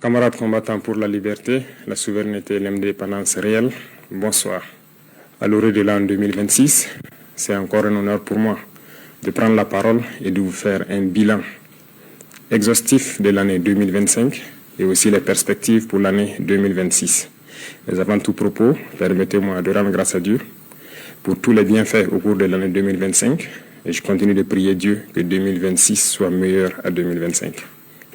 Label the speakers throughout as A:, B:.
A: Camarades combattants pour la liberté, la souveraineté et l'indépendance réelle, bonsoir. À l'orée de l'an 2026, c'est encore un honneur pour moi de prendre la parole et de vous faire un bilan exhaustif de l'année 2025 et aussi les perspectives pour l'année 2026. Mais avant tout propos, permettez-moi de rendre grâce à Dieu pour tous les bienfaits au cours de l'année 2025 et je continue de prier Dieu que 2026 soit meilleur à 2025.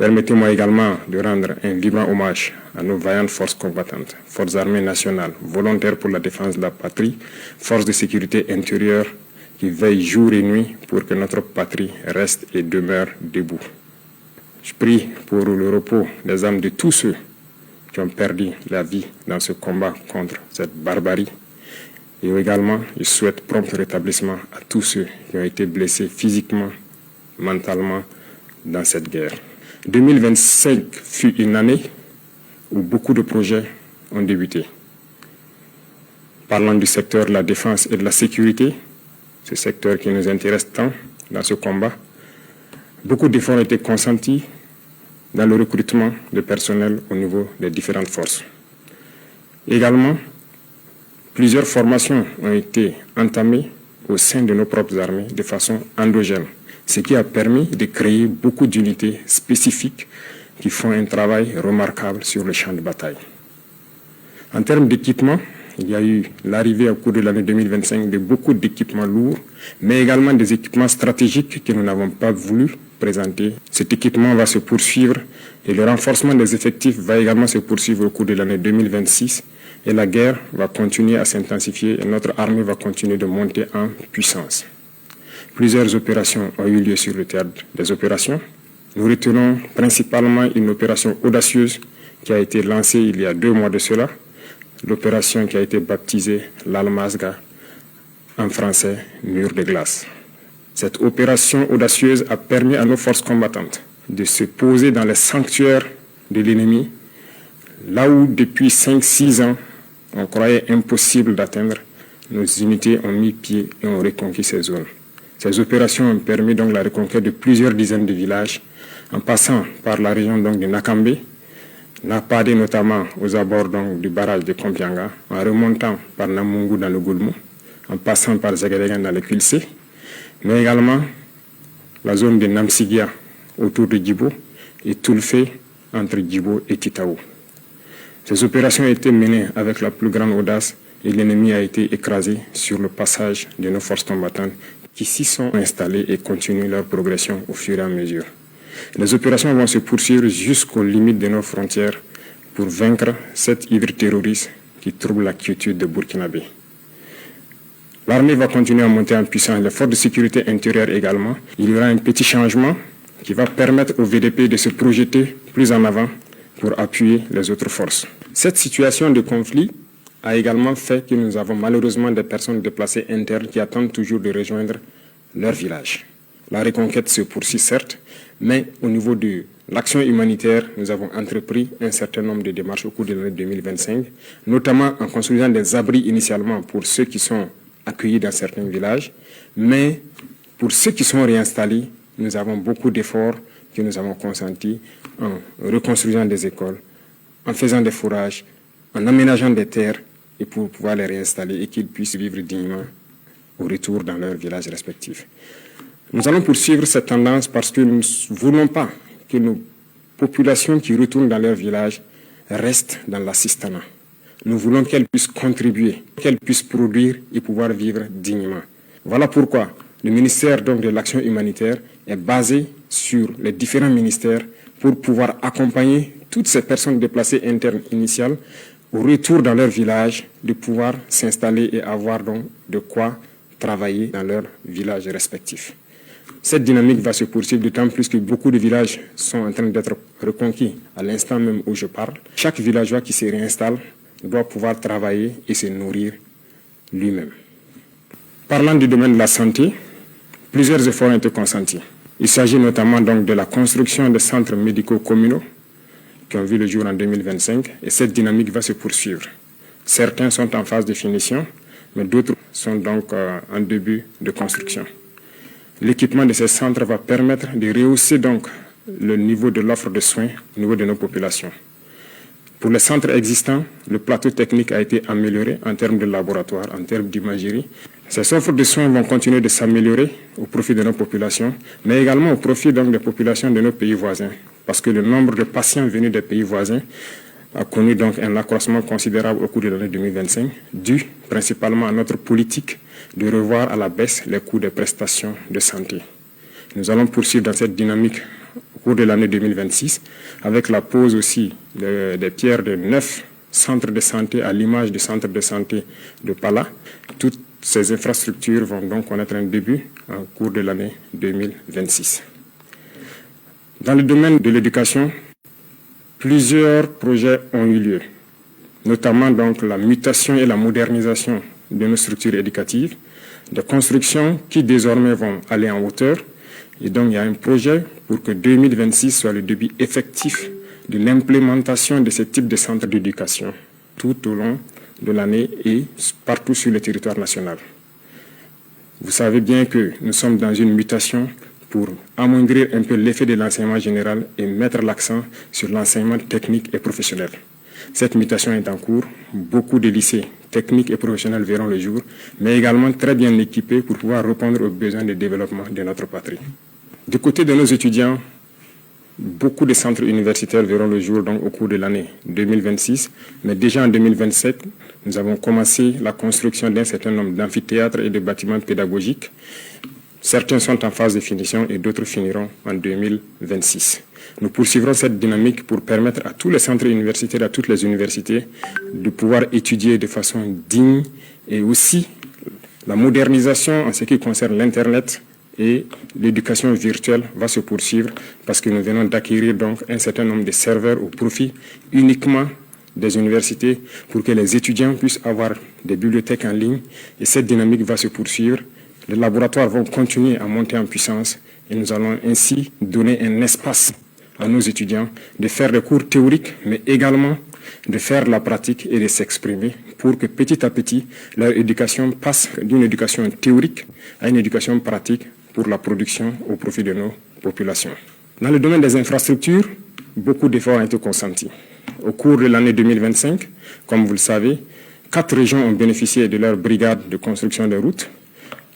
A: Permettez-moi également de rendre un vibrant hommage à nos vaillantes forces combattantes, forces armées nationales, volontaires pour la défense de la patrie, forces de sécurité intérieure qui veillent jour et nuit pour que notre patrie reste et demeure debout. Je prie pour le repos des âmes de tous ceux qui ont perdu la vie dans ce combat contre cette barbarie. Et également, je souhaite prompt rétablissement à tous ceux qui ont été blessés physiquement, mentalement dans cette guerre. 2025 fut une année où beaucoup de projets ont débuté. Parlant du secteur de la défense et de la sécurité, ce secteur qui nous intéresse tant dans ce combat, beaucoup d'efforts ont été consentis dans le recrutement de personnel au niveau des différentes forces. Également, plusieurs formations ont été entamées au sein de nos propres armées de façon endogène, ce qui a permis de créer beaucoup d'unités spécifiques qui font un travail remarquable sur le champ de bataille. En termes d'équipement, il y a eu l'arrivée au cours de l'année 2025 de beaucoup d'équipements lourds, mais également des équipements stratégiques que nous n'avons pas voulu présenter. Cet équipement va se poursuivre et le renforcement des effectifs va également se poursuivre au cours de l'année 2026 et la guerre va continuer à s'intensifier et notre armée va continuer de monter en puissance. Plusieurs opérations ont eu lieu sur le théâtre des opérations. Nous retenons principalement une opération audacieuse qui a été lancée il y a 2 mois de cela, l'opération qui a été baptisée l'Almazga, en français mur de glace. Cette opération audacieuse a permis à nos forces combattantes de se poser dans les sanctuaires de l'ennemi, là où depuis 5-6 ans, on croyait impossible d'atteindre, nos unités ont mis pied et ont reconquis ces zones. Ces opérations ont permis donc la reconquête de plusieurs dizaines de villages, en passant par la région donc de Nakambe, Napade notamment aux abords donc, du barrage de Kompianga, en remontant par Namungu dans le Goulmou, en passant par Zagadegan dans le Kulse, mais également la zone de Namsigia autour de Djibo et Toulfe entre Djibo et Titaou. Ces opérations ont été menées avec la plus grande audace et l'ennemi a été écrasé sur le passage de nos forces combattantes qui s'y sont installées et continuent leur progression au fur et à mesure. Les opérations vont se poursuivre jusqu'aux limites de nos frontières pour vaincre cette hydre terroriste qui trouble la quiétude de Burkinabé. L'armée va continuer à monter en puissance, les forces de sécurité intérieure également. Il y aura un petit changement qui va permettre au VDP de se projeter plus en avant pour appuyer les autres forces. Cette situation de conflit a également fait que nous avons malheureusement des personnes déplacées internes qui attendent toujours de rejoindre leur village. La reconquête se poursuit certes, mais au niveau de l'action humanitaire, nous avons entrepris un certain nombre de démarches au cours de l'année 2025, notamment en construisant des abris initialement pour ceux qui sont accueillis dans certains villages, mais pour ceux qui sont réinstallés, nous avons beaucoup d'efforts que nous avons consentis en reconstruisant des écoles, en faisant des fourrages, en aménageant des terres et pour pouvoir les réinstaller et qu'ils puissent vivre dignement au retour dans leurs villages respectifs. Nous allons poursuivre cette tendance parce que nous ne voulons pas que nos populations qui retournent dans leur village restent dans l'assistanat. Nous voulons qu'elles puissent contribuer, qu'elles puissent produire et pouvoir vivre dignement. Voilà pourquoi le ministère donc, de l'Action humanitaire est basé sur les différents ministères pour pouvoir accompagner toutes ces personnes déplacées internes initiales au retour dans leur village, de pouvoir s'installer et avoir donc de quoi travailler dans leur village respectif. Cette dynamique va se poursuivre d'autant plus que beaucoup de villages sont en train d'être reconquis à l'instant même où je parle. Chaque villageois qui se réinstalle doit pouvoir travailler et se nourrir lui-même. Parlant du domaine de la santé, plusieurs efforts ont été consentis. Il s'agit notamment donc de la construction de centres médicaux communaux qui ont vu le jour en 2025 et cette dynamique va se poursuivre. Certains sont en phase de finition, mais d'autres sont donc en début de construction. L'équipement de ces centres va permettre de rehausser donc le niveau de l'offre de soins au niveau de nos populations. Pour les centres existants, le plateau technique a été amélioré en termes de laboratoire, en termes d'imagerie. Ces offres de soins vont continuer de s'améliorer au profit de nos populations, mais également au profit donc des populations de nos pays voisins, parce que le nombre de patients venus des pays voisins a connu donc un accroissement considérable au cours de l'année 2025, dû principalement à notre politique de revoir à la baisse les coûts des prestations de santé. Nous allons poursuivre dans cette dynamique au cours de l'année 2026, avec la pose aussi des pierres de 9 centres de santé à l'image du centre de santé de Pala. Toutes ces infrastructures vont donc connaître un début au cours de l'année 2026. Dans le domaine de l'éducation, plusieurs projets ont eu lieu, notamment donc la mutation et la modernisation de nos structures éducatives, des constructions qui désormais vont aller en hauteur. Et donc il y a un projet pour que 2026 soit le début effectif de l'implémentation de ce type de centres d'éducation tout au long de l'année et partout sur le territoire national. Vous savez bien que nous sommes dans une mutation pour amoindrir un peu l'effet de l'enseignement général et mettre l'accent sur l'enseignement technique et professionnel. Cette mutation est en cours. Beaucoup de lycées techniques et professionnels verront le jour, mais également très bien équipés pour pouvoir répondre aux besoins de développement de notre patrie. Du côté de nos étudiants, beaucoup de centres universitaires verront le jour donc, au cours de l'année 2026, mais déjà en 2027, nous avons commencé la construction d'un certain nombre d'amphithéâtres et de bâtiments pédagogiques. Certains sont en phase de finition et d'autres finiront en 2026. Nous poursuivrons cette dynamique pour permettre à tous les centres universitaires, à toutes les universités, de pouvoir étudier de façon digne et aussi la modernisation en ce qui concerne l'Internet et l'éducation virtuelle va se poursuivre parce que nous venons d'acquérir donc un certain nombre de serveurs au profit uniquement des universités pour que les étudiants puissent avoir des bibliothèques en ligne et cette dynamique va se poursuivre. Les laboratoires vont continuer à monter en puissance et nous allons ainsi donner un espace à nos étudiants de faire des cours théoriques mais également de faire la pratique et de s'exprimer pour que petit à petit leur éducation passe d'une éducation théorique à une éducation pratique pour la production au profit de nos populations. Dans le domaine des infrastructures, beaucoup d'efforts ont été consentis. Au cours de l'année 2025, comme vous le savez, 4 régions ont bénéficié de leur brigade de construction des routes.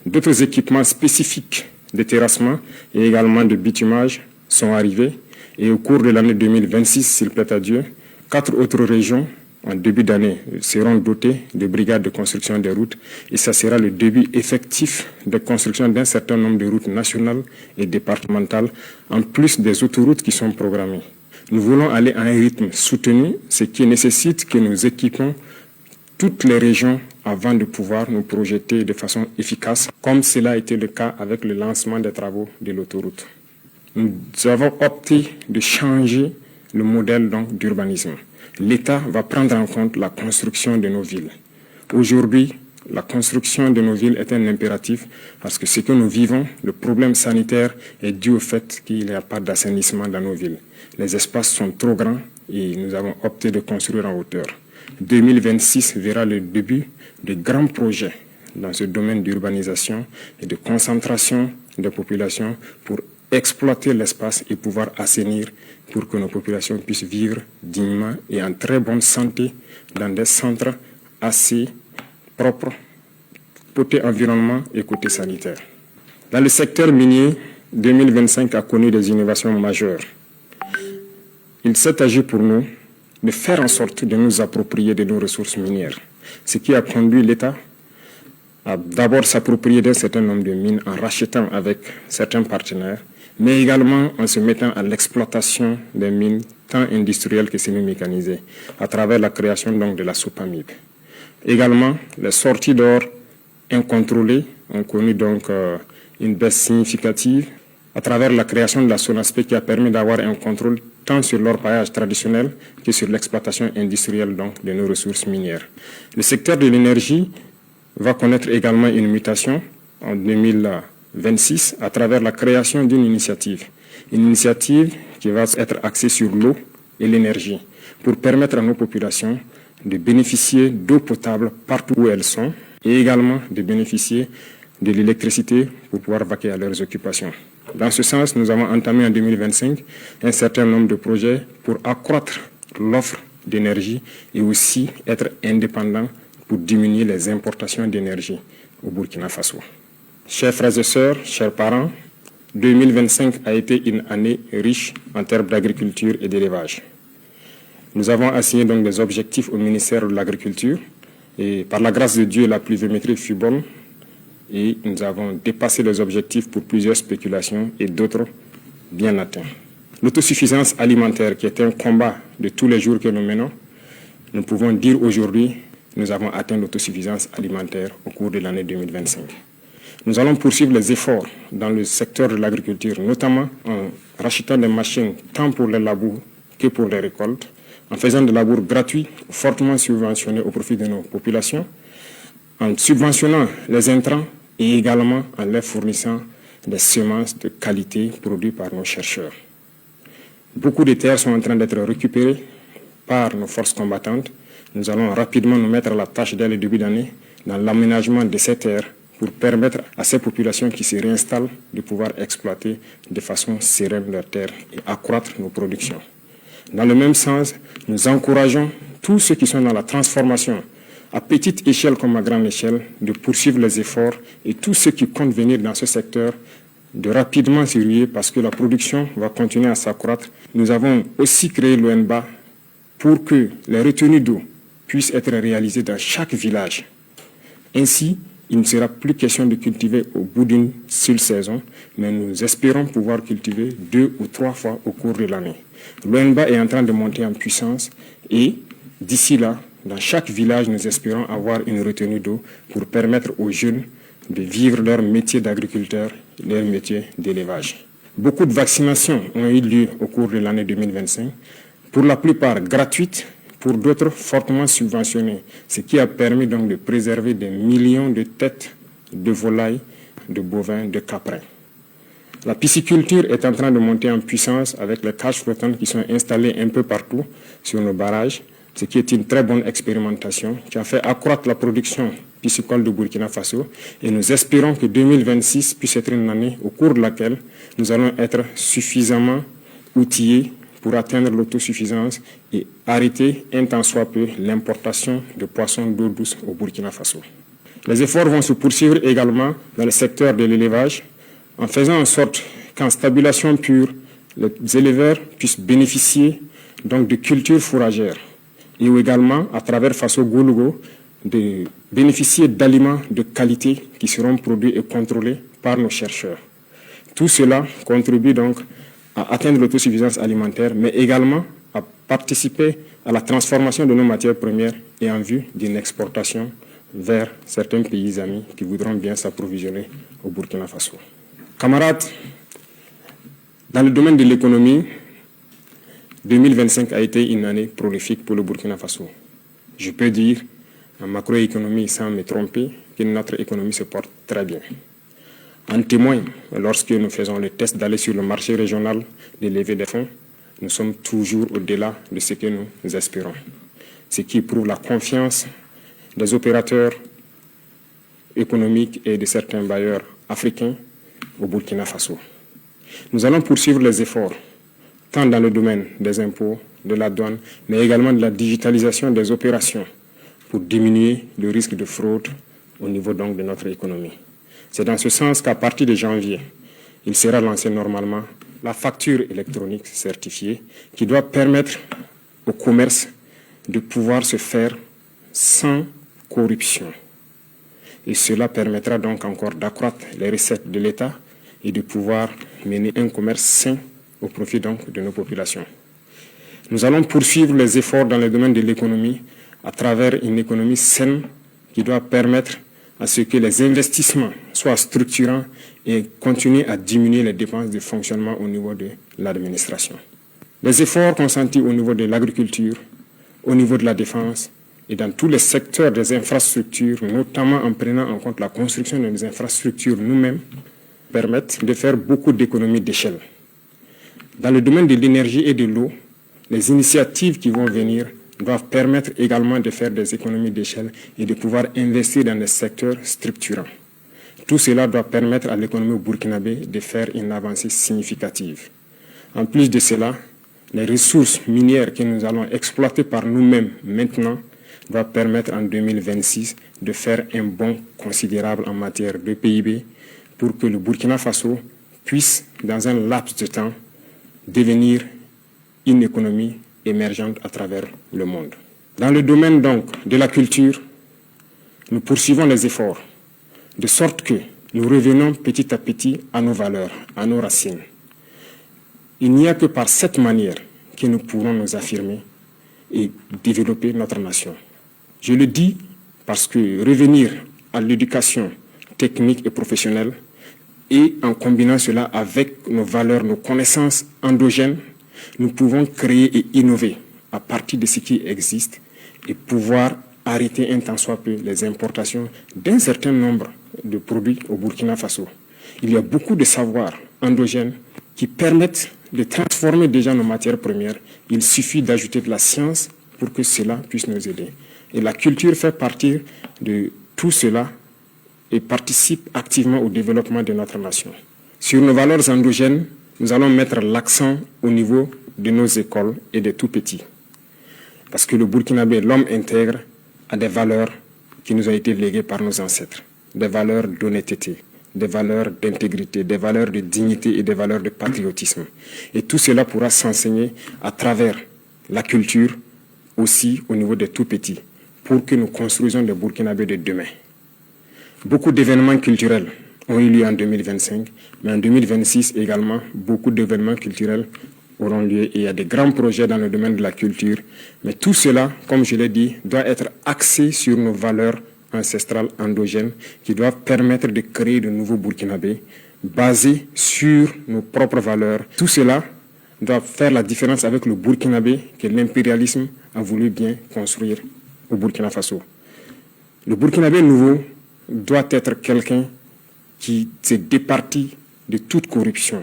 A: D'autres équipements spécifiques de terrassement et également de bitumage sont arrivés. Et au cours de l'année 2026, s'il plaît à Dieu, 4 autres régions en début d'année seront dotées de brigades de construction des routes et ça sera le début effectif de construction d'un certain nombre de routes nationales et départementales en plus des autoroutes qui sont programmées. Nous voulons aller à un rythme soutenu, ce qui nécessite que nous équipons toutes les régions avant de pouvoir nous projeter de façon efficace, comme cela a été le cas avec le lancement des travaux de l'autoroute. Nous avons opté de changer le modèle donc d'urbanisme. L'État va prendre en compte la construction de nos villes. Aujourd'hui, la construction de nos villes est un impératif parce que ce que nous vivons, le problème sanitaire est dû au fait qu'il n'y a pas d'assainissement dans nos villes. Les espaces sont trop grands et nous avons opté de construire en hauteur. 2026 verra le début de grands projets dans ce domaine d'urbanisation et de concentration des populations pour exploiter l'espace et pouvoir assainir pour que nos populations puissent vivre dignement et en très bonne santé dans des centres assez propres, côté environnement et côté sanitaire. Dans le secteur minier, 2025 a connu des innovations majeures. Il s'est agi pour nous de faire en sorte de nous approprier de nos ressources minières, ce qui a conduit l'État à d'abord s'approprier d'un certain nombre de mines en rachetant avec certains partenaires, mais également en se mettant à l'exploitation des mines tant industrielles que semi-mécanisées, à travers la création donc de la SOPAMIB. Également, les sorties d'or incontrôlées ont connu donc une baisse significative à travers la création de la SONASPE qui a permis d'avoir un contrôle tant sur l'orpaillage traditionnel que sur l'exploitation industrielle donc, de nos ressources minières. Le secteur de l'énergie va connaître également une mutation en 2026 à travers la création d'une initiative. Une initiative qui va être axée sur l'eau et l'énergie pour permettre à nos populations de bénéficier d'eau potable partout où elles sont et également de bénéficier de l'électricité pour pouvoir vaquer à leurs occupations. Dans ce sens, nous avons entamé en 2025 un certain nombre de projets pour accroître l'offre d'énergie et aussi être indépendant pour diminuer les importations d'énergie au Burkina Faso. Chers frères et sœurs, chers parents, 2025 a été une année riche en termes d'agriculture et d'élevage. Nous avons assigné donc des objectifs au ministère de l'Agriculture et par la grâce de Dieu, la pluviométrie fut bonne et nous avons dépassé les objectifs pour plusieurs spéculations et d'autres bien atteints. L'autosuffisance alimentaire, qui est un combat de tous les jours que nous menons, nous pouvons dire aujourd'hui que nous avons atteint l'autosuffisance alimentaire au cours de l'année 2025. Nous allons poursuivre les efforts dans le secteur de l'agriculture, notamment en rachetant des machines tant pour les labours que pour les récoltes, en faisant des labours gratuits, fortement subventionnés au profit de nos populations, en subventionnant les intrants et également en leur fournissant des semences de qualité produites par nos chercheurs. Beaucoup de terres sont en train d'être récupérées par nos forces combattantes. Nous allons rapidement nous mettre à la tâche dès le début d'année dans l'aménagement de ces terres pour permettre à ces populations qui se réinstallent de pouvoir exploiter de façon sereine leurs terres et accroître nos productions. Dans le même sens, nous encourageons tous ceux qui sont dans la transformation, à petite échelle comme à grande échelle, de poursuivre les efforts et tous ceux qui comptent venir dans ce secteur de rapidement s'y ruer parce que la production va continuer à s'accroître. Nous avons aussi créé l'ONBA pour que les retenues d'eau puissent être réalisées dans chaque village. Ainsi, il ne sera plus question de cultiver au bout d'une seule saison, mais nous espérons pouvoir cultiver 2 ou 3 fois au cours de l'année. L'ONBA est en train de monter en puissance et d'ici là, dans chaque village, nous espérons avoir une retenue d'eau pour permettre aux jeunes de vivre leur métier d'agriculteur, leur métier d'élevage. Beaucoup de vaccinations ont eu lieu au cours de l'année 2025, pour la plupart gratuites, pour d'autres fortement subventionnées, ce qui a permis donc de préserver des millions de têtes de volailles, de bovins, de caprins. La pisciculture est en train de monter en puissance avec les cages flottantes qui sont installées un peu partout sur nos barrages, ce qui est une très bonne expérimentation qui a fait accroître la production piscicole de Burkina Faso et nous espérons que 2026 puisse être une année au cours de laquelle nous allons être suffisamment outillés pour atteindre l'autosuffisance et arrêter un tant soit peu l'importation de poissons d'eau douce au Burkina Faso. Les efforts vont se poursuivre également dans le secteur de l'élevage en faisant en sorte qu'en stabulation pure, les éleveurs puissent bénéficier donc de cultures fourragères et également, à travers Faso Goulougo, de bénéficier d'aliments de qualité qui seront produits et contrôlés par nos chercheurs. Tout cela contribue donc à atteindre l'autosuffisance alimentaire, mais également à participer à la transformation de nos matières premières et en vue d'une exportation vers certains pays amis qui voudront bien s'approvisionner au Burkina Faso. Camarades, dans le domaine de l'économie, 2025 a été une année prolifique pour le Burkina Faso. Je peux dire, en macroéconomie, sans me tromper, que notre économie se porte très bien. En témoigne, lorsque nous faisons le test d'aller sur le marché régional de lever des fonds, nous sommes toujours au-delà de ce que nous espérons. Ce qui prouve la confiance des opérateurs économiques et de certains bailleurs africains au Burkina Faso. Nous allons poursuivre les efforts, tant dans le domaine des impôts, de la douane, mais également de la digitalisation des opérations pour diminuer le risque de fraude au niveau donc de notre économie. C'est dans ce sens qu'à partir de janvier, il sera lancé normalement la facture électronique certifiée qui doit permettre au commerce de pouvoir se faire sans corruption. Et cela permettra donc encore d'accroître les recettes de l'État et de pouvoir mener un commerce sain au profit donc de nos populations. Nous allons poursuivre les efforts dans le domaine de l'économie à travers une économie saine qui doit permettre à ce que les investissements soient structurants et continuent à diminuer les dépenses de fonctionnement au niveau de l'administration. Les efforts consentis au niveau de l'agriculture, au niveau de la défense et dans tous les secteurs des infrastructures, notamment en prenant en compte la construction des infrastructures nous-mêmes, permettent de faire beaucoup d'économies d'échelle. Dans le domaine de l'énergie et de l'eau, les initiatives qui vont venir doivent permettre également de faire des économies d'échelle et de pouvoir investir dans des secteurs structurants. Tout cela doit permettre à l'économie burkinabé de faire une avancée significative. En plus de cela, les ressources minières que nous allons exploiter par nous-mêmes maintenant doivent permettre en 2026 de faire un bond considérable en matière de PIB pour que le Burkina Faso puisse, dans un laps de temps, devenir une économie émergente à travers le monde. Dans le domaine donc de la culture, nous poursuivons les efforts, de sorte que nous revenons petit à petit à nos valeurs, à nos racines. Il n'y a que par cette manière que nous pourrons nous affirmer et développer notre nation. Je le dis parce que revenir à l'éducation technique et professionnelle et en combinant cela avec nos valeurs, nos connaissances endogènes, nous pouvons créer et innover à partir de ce qui existe et pouvoir arrêter un tant soit peu les importations d'un certain nombre de produits au Burkina Faso. Il y a beaucoup de savoirs endogènes qui permettent de transformer déjà nos matières premières. Il suffit d'ajouter de la science pour que cela puisse nous aider. Et la culture fait partie de tout cela et participe activement au développement de notre nation. Sur nos valeurs endogènes, nous allons mettre l'accent au niveau de nos écoles et des tout-petits. Parce que le Burkinabé, l'homme intègre, a des valeurs qui nous ont été léguées par nos ancêtres. Des valeurs d'honnêteté, des valeurs d'intégrité, des valeurs de dignité et des valeurs de patriotisme. Et tout cela pourra s'enseigner à travers la culture, aussi au niveau des tout-petits, pour que nous construisions des Burkinabés de demain. Beaucoup d'événements culturels ont eu lieu en 2025, mais en 2026 également, beaucoup d'événements culturels auront lieu et il y a des grands projets dans le domaine de la culture. Mais tout cela, comme je l'ai dit, doit être axé sur nos valeurs ancestrales endogènes qui doivent permettre de créer de nouveaux Burkinabés basés sur nos propres valeurs. Tout cela doit faire la différence avec le Burkinabé que l'impérialisme a voulu bien construire au Burkina Faso. Le Burkinabé nouveau doit être quelqu'un qui s'est départi de toute corruption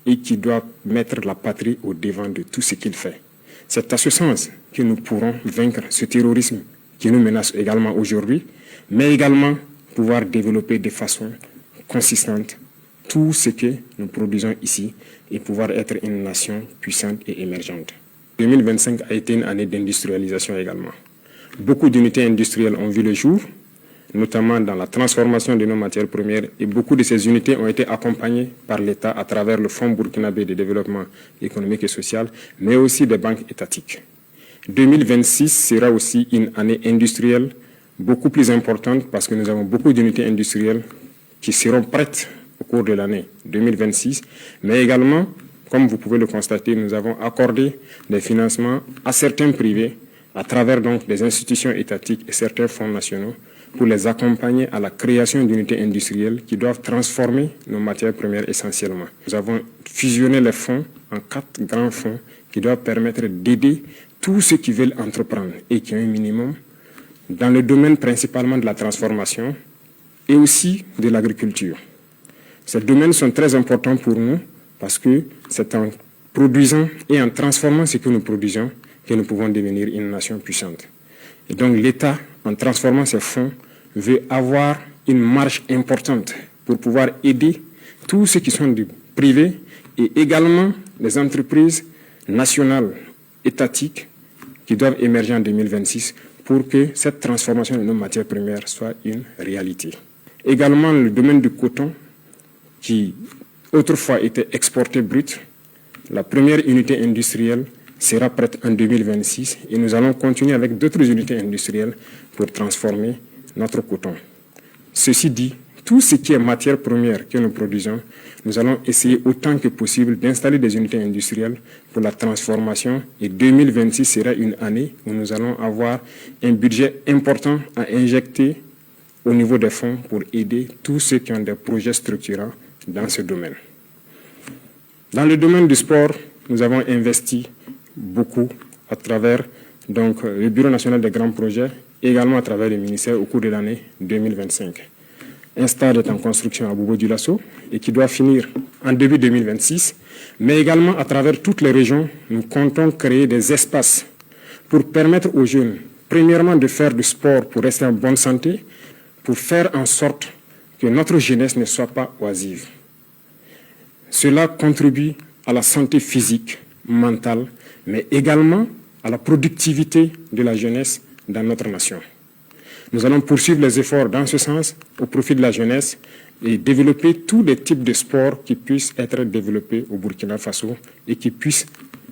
A: et qui doit mettre la patrie au devant de tout ce qu'il fait. C'est à ce sens que nous pourrons vaincre ce terrorisme qui nous menace également aujourd'hui, mais également pouvoir développer de façon consistante tout ce que nous produisons ici et pouvoir être une nation puissante et émergente. 2025 a été une année d'industrialisation également. Beaucoup d'unités industrielles ont vu le jour, notamment dans la transformation de nos matières premières, et beaucoup de ces unités ont été accompagnées par l'État à travers le Fonds burkinabé de développement économique et social, mais aussi des banques étatiques. 2026 sera aussi une année industrielle beaucoup plus importante parce que nous avons beaucoup d'unités industrielles qui seront prêtes au cours de l'année 2026, mais également, comme vous pouvez le constater, nous avons accordé des financements à certains privés à travers donc des institutions étatiques et certains fonds nationaux pour les accompagner à la création d'unités industrielles qui doivent transformer nos matières premières essentiellement. Nous avons fusionné les fonds en 4 grands fonds qui doivent permettre d'aider tous ceux qui veulent entreprendre et qui ont un minimum dans le domaine principalement de la transformation et aussi de l'agriculture. Ces domaines sont très importants pour nous parce que c'est en produisant et en transformant ce que nous produisons que nous pouvons devenir une nation puissante. Et donc l'État, en transformant ces fonds, veut avoir une marge importante pour pouvoir aider tous ceux qui sont du privé et également les entreprises nationales, étatiques, qui doivent émerger en 2026 pour que cette transformation de nos matières premières soit une réalité. Également le domaine du coton, qui autrefois était exporté brut, la première unité industrielle sera prête en 2026 et nous allons continuer avec d'autres unités industrielles pour transformer notre coton. Ceci dit, tout ce qui est matière première que nous produisons, nous allons essayer autant que possible d'installer des unités industrielles pour la transformation et 2026 sera une année où nous allons avoir un budget important à injecter au niveau des fonds pour aider tous ceux qui ont des projets structurants dans ce domaine. Dans le domaine du sport, nous avons investi beaucoup à travers donc, le Bureau national des grands projets, également à travers le ministère au cours de l'année 2025. Un stade est en construction à Bobo-Dioulasso et qui doit finir en début 2026, mais également à travers toutes les régions, nous comptons créer des espaces pour permettre aux jeunes, premièrement, de faire du sport pour rester en bonne santé, pour faire en sorte que notre jeunesse ne soit pas oisive. Cela contribue à la santé physique, mentale, mais également à la productivité de la jeunesse dans notre nation. Nous allons poursuivre les efforts dans ce sens au profit de la jeunesse et développer tous les types de sports qui puissent être développés au Burkina Faso et qui puissent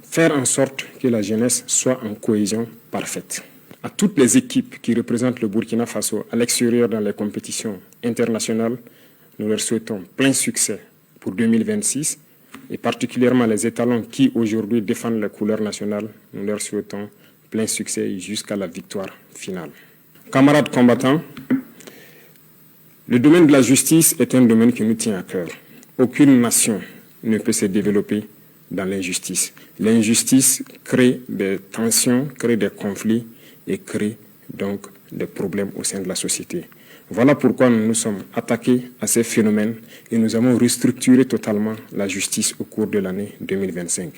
A: faire en sorte que la jeunesse soit en cohésion parfaite. À toutes les équipes qui représentent le Burkina Faso à l'extérieur dans les compétitions internationales, nous leur souhaitons plein succès pour 2026 et particulièrement les étalons qui aujourd'hui défendent les couleurs nationales, nous leur souhaitons plein succès jusqu'à la victoire finale. Camarades combattants, le domaine de la justice est un domaine qui nous tient à cœur. Aucune nation ne peut se développer dans l'injustice. L'injustice crée des tensions, crée des conflits et crée donc des problèmes au sein de la société. Voilà pourquoi nous nous sommes attaqués à ces phénomènes et nous avons restructuré totalement la justice au cours de l'année 2025.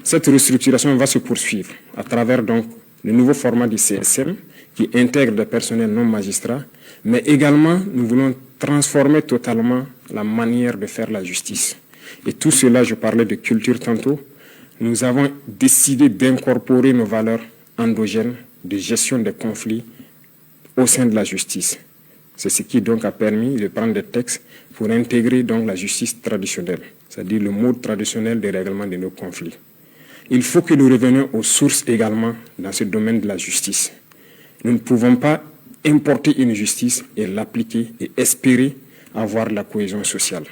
A: Cette restructuration va se poursuivre à travers donc le nouveau format du CSM qui intègre des personnels non magistrats, mais également nous voulons transformer totalement la manière de faire la justice. Et tout cela, je parlais de culture tantôt, nous avons décidé d'incorporer nos valeurs endogènes de gestion des conflits au sein de la justice. C'est ce qui donc a permis de prendre des textes pour intégrer donc la justice traditionnelle, c'est-à-dire le mode traditionnel de règlement de nos conflits. Il faut que nous revenions aux sources également dans ce domaine de la justice. Nous ne pouvons pas importer une justice et l'appliquer et espérer avoir la cohésion sociale.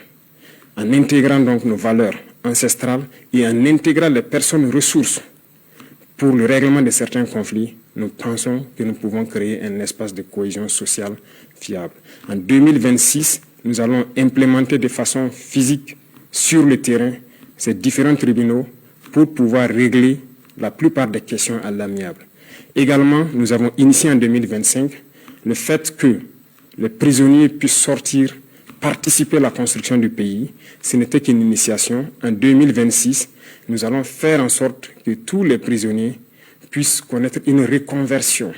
A: En intégrant donc nos valeurs ancestrales et en intégrant les personnes ressources pour le règlement de certains conflits, nous pensons que nous pouvons créer un espace de cohésion sociale fiable. En 2026, nous allons implémenter de façon physique sur le terrain ces différents tribunaux pour pouvoir régler la plupart des questions à l'amiable. Également, nous avons initié en 2025 le fait que les prisonniers puissent sortir, participer à la construction du pays. Ce n'était qu'une initiation. En 2026, nous allons faire en sorte que tous les prisonniers puissent connaître une reconversion.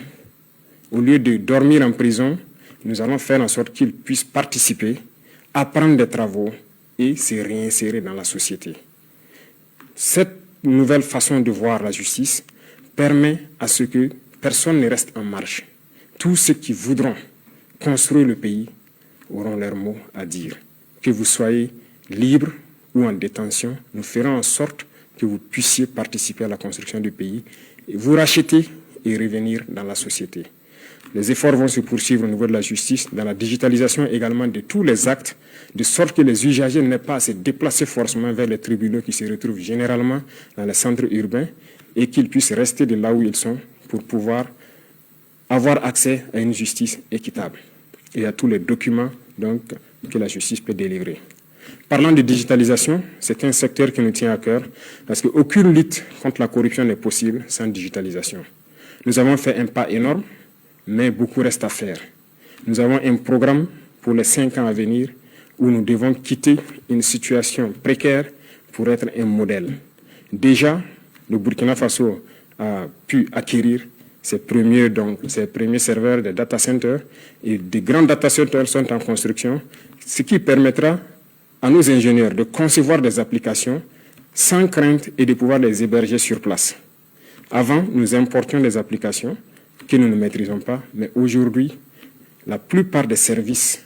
A: Au lieu de dormir en prison, nous allons faire en sorte qu'ils puissent participer, apprendre des travaux et se réinsérer dans la société. Cette nouvelle façon de voir la justice permet à ce que personne ne reste en marge. Tous ceux qui voudront construire le pays auront leur mot à dire. Que vous soyez libre ou en détention, nous ferons en sorte que vous puissiez participer à la construction du pays, et vous racheter et revenir dans la société. Les efforts vont se poursuivre au niveau de la justice, dans la digitalisation également de tous les actes, de sorte que les usagers n'aient pas à se déplacer forcément vers les tribunaux qui se retrouvent généralement dans les centres urbains et qu'ils puissent rester de là où ils sont pour pouvoir avoir accès à une justice équitable et à tous les documents donc, que la justice peut délivrer. Parlant de digitalisation, c'est un secteur qui nous tient à cœur parce qu'aucune lutte contre la corruption n'est possible sans digitalisation. Nous avons fait un pas énorme, mais beaucoup reste à faire. Nous avons un programme pour les 5 ans à venir où nous devons quitter une situation précaire pour être un modèle. Déjà, le Burkina Faso a pu acquérir ses premiers serveurs de data centers et des grands data centers sont en construction, ce qui permettra à nos ingénieurs de concevoir des applications sans crainte et de pouvoir les héberger sur place. Avant, nous importions des applications que nous ne maîtrisons pas, mais aujourd'hui, la plupart des services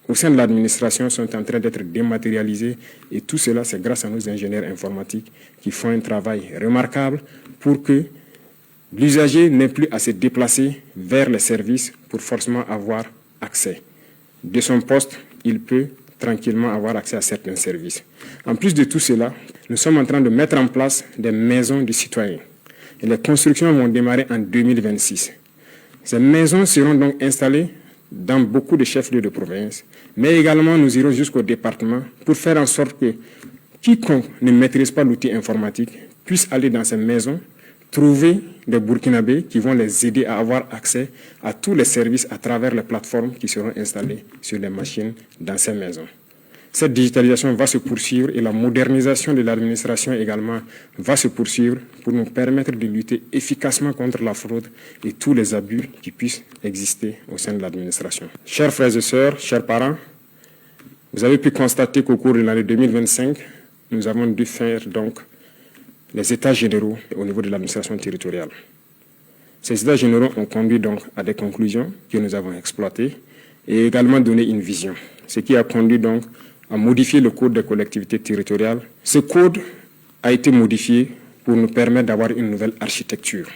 A: au sein de l'administration sont en train d'être dématérialisés et tout cela, c'est grâce à nos ingénieurs informatiques qui font un travail remarquable pour que l'usager n'ait plus à se déplacer vers les services pour forcément avoir accès. De son poste, il peut tranquillement avoir accès à certains services. En plus de tout cela, nous sommes en train de mettre en place des maisons du citoyen. Et les constructions vont démarrer en 2026. Ces maisons seront donc installées dans beaucoup de chefs-lieux de province, mais également nous irons jusqu'au département pour faire en sorte que quiconque ne maîtrise pas l'outil informatique puisse aller dans ces maisons, trouver des Burkinabés qui vont les aider à avoir accès à tous les services à travers les plateformes qui seront installées sur les machines dans ces maisons. Cette digitalisation va se poursuivre et la modernisation de l'administration également va se poursuivre pour nous permettre de lutter efficacement contre la fraude et tous les abus qui puissent exister au sein de l'administration. Chers frères et sœurs, chers parents, vous avez pu constater qu'au cours de l'année 2025, nous avons dû faire donc les états généraux au niveau de l'administration territoriale. Ces états généraux ont conduit donc à des conclusions que nous avons exploitées et également donné une vision, ce qui a conduit donc à modifier le code des collectivités territoriales. Ce code a été modifié pour nous permettre d'avoir une nouvelle architecture.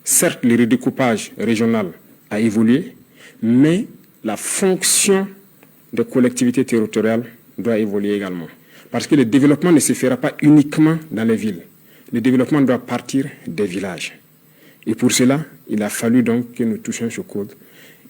A: Certes, le redécoupage régional a évolué, mais la fonction des collectivités territoriales doit évoluer également. Parce que le développement ne se fera pas uniquement dans les villes. Le développement doit partir des villages. Et pour cela, il a fallu donc que nous touchions ce code.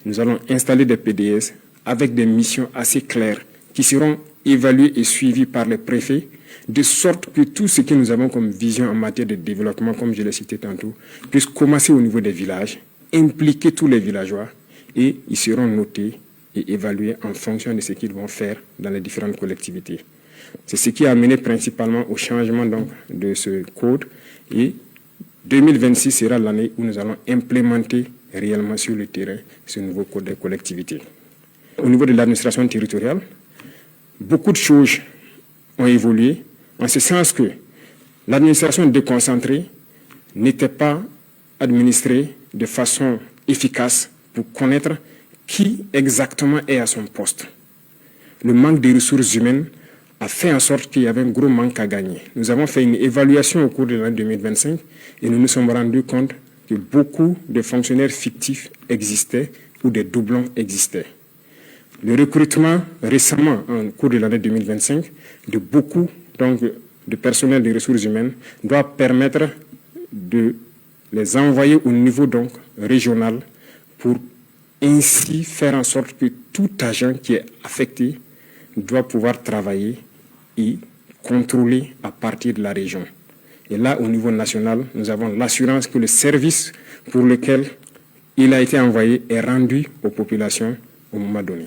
A: Nous allons installer des PDS avec des missions assez claires qui seront évaluées et suivies par les préfets, de sorte que tout ce que nous avons comme vision en matière de développement, comme je l'ai cité tantôt, puisse commencer au niveau des villages, impliquer tous les villageois et ils seront notés et évalués en fonction de ce qu'ils vont faire dans les différentes collectivités. C'est ce qui a amené principalement au changement donc, de ce code et 2026 sera l'année où nous allons implémenter réellement sur le terrain ce nouveau code des collectivités. Au niveau de l'administration territoriale, beaucoup de choses ont évolué en ce sens que l'administration déconcentrée n'était pas administrée de façon efficace pour connaître qui exactement est à son poste. Le manque de ressources humaines a fait en sorte qu'il y avait un gros manque à gagner. Nous avons fait une évaluation au cours de l'année 2025 et nous nous sommes rendus compte que beaucoup de fonctionnaires fictifs existaient ou des doublons existaient. Le recrutement récemment, en cours de l'année 2025, de beaucoup donc, de personnel de ressources humaines doit permettre de les envoyer au niveau donc, régional pour ainsi faire en sorte que tout agent qui est affecté doit pouvoir travailler et contrôler à partir de la région. Et là, au niveau national, nous avons l'assurance que le service pour lequel il a été envoyé est rendu aux populations au moment donné.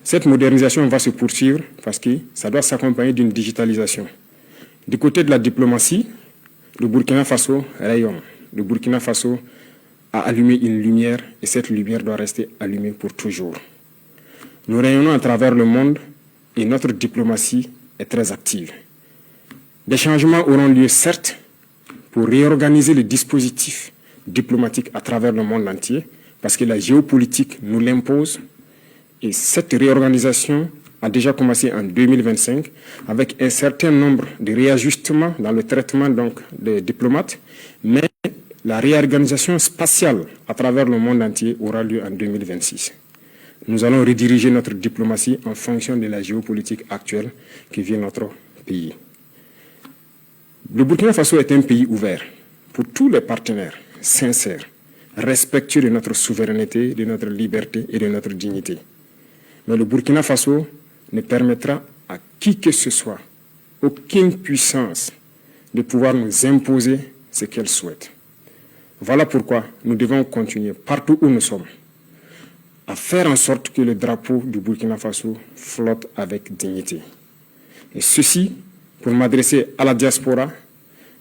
A: Cette modernisation va se poursuivre parce que ça doit s'accompagner d'une digitalisation. Du côté de la diplomatie, le Burkina Faso rayonne. Le Burkina Faso a allumé une lumière et cette lumière doit rester allumée pour toujours. Nous rayonnons à travers le monde et notre diplomatie est très active. Des changements auront lieu, certes, pour réorganiser le dispositif diplomatique à travers le monde entier, parce que la géopolitique nous l'impose. Et cette réorganisation a déjà commencé en 2025 avec un certain nombre de réajustements dans le traitement donc, des diplomates, mais la réorganisation spatiale à travers le monde entier aura lieu en 2026. Nous allons rediriger notre diplomatie en fonction de la géopolitique actuelle qui vient notre pays. Le Burkina Faso est un pays ouvert pour tous les partenaires, sincères, respectueux de notre souveraineté, de notre liberté et de notre dignité. Mais le Burkina Faso ne permettra à qui que ce soit, aucune puissance, de pouvoir nous imposer ce qu'elle souhaite. Voilà pourquoi nous devons continuer, partout où nous sommes, à faire en sorte que le drapeau du Burkina Faso flotte avec dignité. Et ceci pour m'adresser à la diaspora,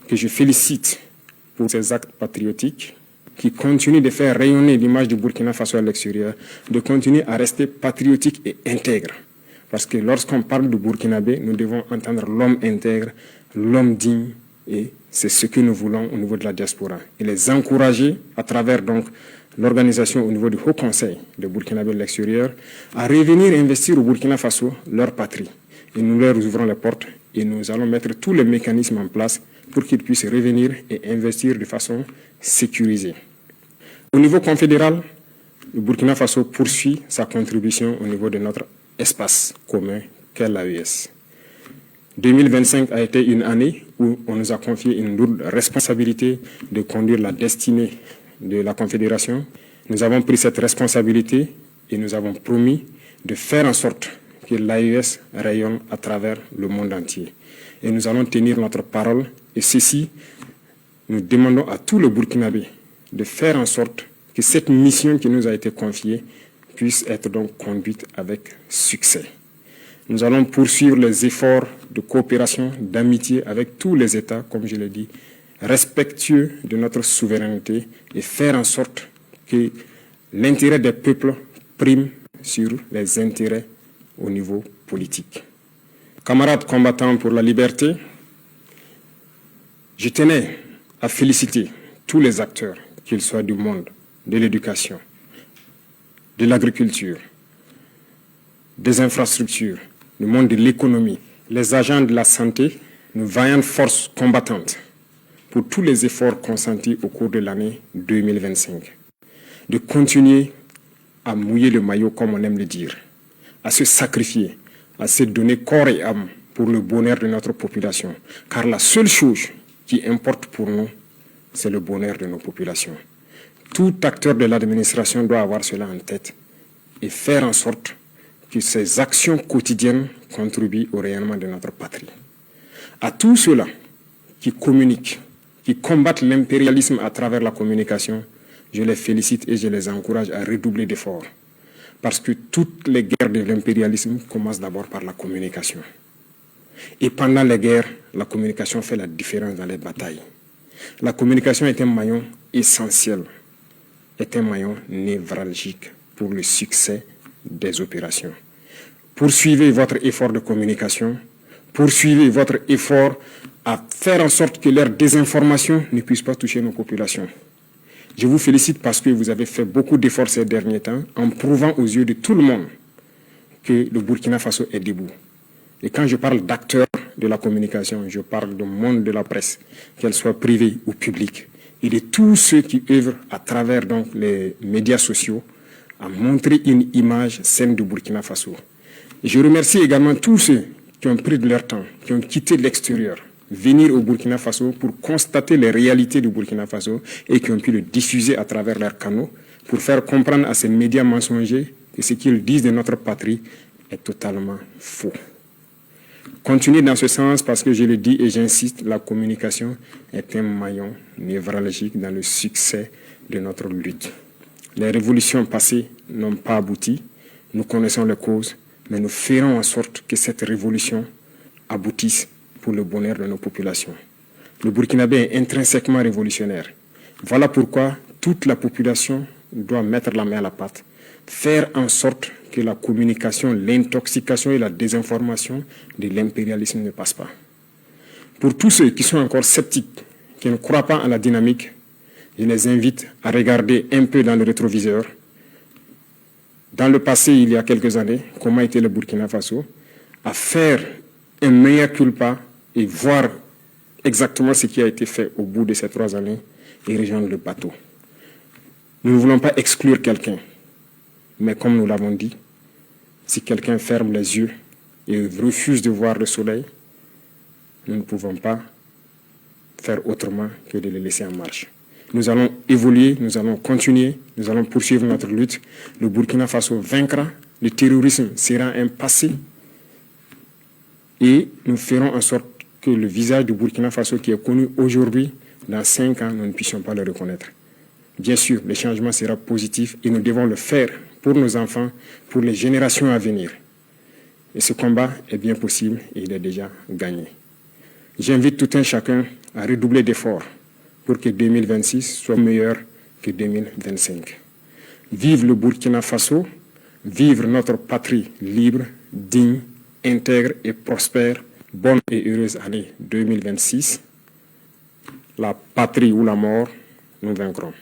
A: que je félicite pour ses actes patriotiques, qui continuent de faire rayonner l'image du Burkina Faso à l'extérieur, de continuer à rester patriotique et intègre. Parce que lorsqu'on parle du Burkinabé, nous devons entendre l'homme intègre, l'homme digne, et c'est ce que nous voulons au niveau de la diaspora. Et les encourager à travers donc l'organisation au niveau du Haut Conseil de Burkinabé de l'extérieur à revenir investir au Burkina Faso, leur patrie. Et nous leur ouvrons les portes et nous allons mettre tous les mécanismes en place pour qu'ils puissent revenir et investir de façon sécurisée. Au niveau confédéral, le Burkina Faso poursuit sa contribution au niveau de notre espace commun qu'est l'AES. 2025 a été une année où on nous a confié une lourde responsabilité de conduire la destinée de la Confédération. Nous avons pris cette responsabilité et nous avons promis de faire en sorte que l'AES rayonne à travers le monde entier. Et nous allons tenir notre parole. Et ceci, nous demandons à tout le Burkinabé de faire en sorte que cette mission qui nous a été confiée puisse être donc conduite avec succès. Nous allons poursuivre les efforts de coopération, d'amitié avec tous les États, comme je l'ai dit, respectueux de notre souveraineté et faire en sorte que l'intérêt des peuples prime sur les intérêts au niveau politique. Camarades combattants pour la liberté, Je tenais à féliciter tous les acteurs, qu'ils soient du monde de l'éducation, de l'agriculture, des infrastructures, du monde de l'économie, les agents de la santé, nos vaillantes forces combattantes, pour tous les efforts consentis au cours de l'année 2025, de continuer à mouiller le maillot, comme on aime le dire, à se sacrifier, à se donner corps et âme pour le bonheur de notre population. Car la seule chose qui importe pour nous, c'est le bonheur de nos populations. Tout acteur de l'administration doit avoir cela en tête et faire en sorte que ces actions quotidiennes contribuent au rayonnement de notre patrie. À tous ceux-là qui communiquent, qui combattent l'impérialisme à travers la communication, je les félicite et je les encourage à redoubler d'efforts. Parce que toutes les guerres de l'impérialisme commencent d'abord par la communication. Et pendant les guerres, la communication fait la différence dans les batailles. La communication est un maillon essentiel, est un maillon névralgique pour le succès des opérations. Poursuivez votre effort de communication, poursuivez votre effort à faire en sorte que leur désinformation ne puisse pas toucher nos populations. Je vous félicite parce que vous avez fait beaucoup d'efforts ces derniers temps en prouvant aux yeux de tout le monde que le Burkina Faso est debout. Et quand je parle d'acteurs de la communication, je parle du monde de la presse, qu'elle soit privée ou publique, et de tous ceux qui œuvrent à travers donc les médias sociaux à montrer une image saine du Burkina Faso. Et je remercie également tous ceux qui ont pris de leur temps, qui ont quitté l'extérieur, venir au Burkina Faso pour constater les réalités du Burkina Faso et qui ont pu le diffuser à travers leurs canaux pour faire comprendre à ces médias mensongers que ce qu'ils disent de notre patrie est totalement faux. Continuez dans ce sens parce que je le dis et j'insiste, la communication est un maillon névralgique dans le succès de notre lutte. Les révolutions passées n'ont pas abouti, nous connaissons les causes, mais nous ferons en sorte que cette révolution aboutisse pour le bonheur de nos populations. Le Burkinabé est intrinsèquement révolutionnaire. Voilà pourquoi toute la population doit mettre la main à la pâte, faire en sorte que la communication, l'intoxication et la désinformation de l'impérialisme ne passent pas. Pour tous ceux qui sont encore sceptiques, qui ne croient pas en la dynamique, je les invite à regarder un peu dans le rétroviseur. Dans le passé, il y a quelques années, comment était le Burkina Faso, à faire un mea culpa et voir exactement ce qui a été fait au bout de ces 3 années et rejoindre le bateau. Nous ne voulons pas exclure quelqu'un, mais comme nous l'avons dit, si quelqu'un ferme les yeux et refuse de voir le soleil, nous ne pouvons pas faire autrement que de le laisser en marche. Nous allons évoluer, nous allons continuer, nous allons poursuivre notre lutte. Le Burkina Faso vaincra, le terrorisme sera un passé et nous ferons en sorte que le visage du Burkina Faso qui est connu aujourd'hui, dans 5 ans, nous ne puissions pas le reconnaître. Bien sûr, le changement sera positif et nous devons le faire pour nos enfants, pour les générations à venir. Et ce combat est bien possible et il est déjà gagné. J'invite tout un chacun à redoubler d'efforts pour que 2026 soit meilleur que 2025. Vive le Burkina Faso, vive notre patrie libre, digne, intègre et prospère. Bonne et heureuse année 2026. La patrie ou la mort, nous vaincrons.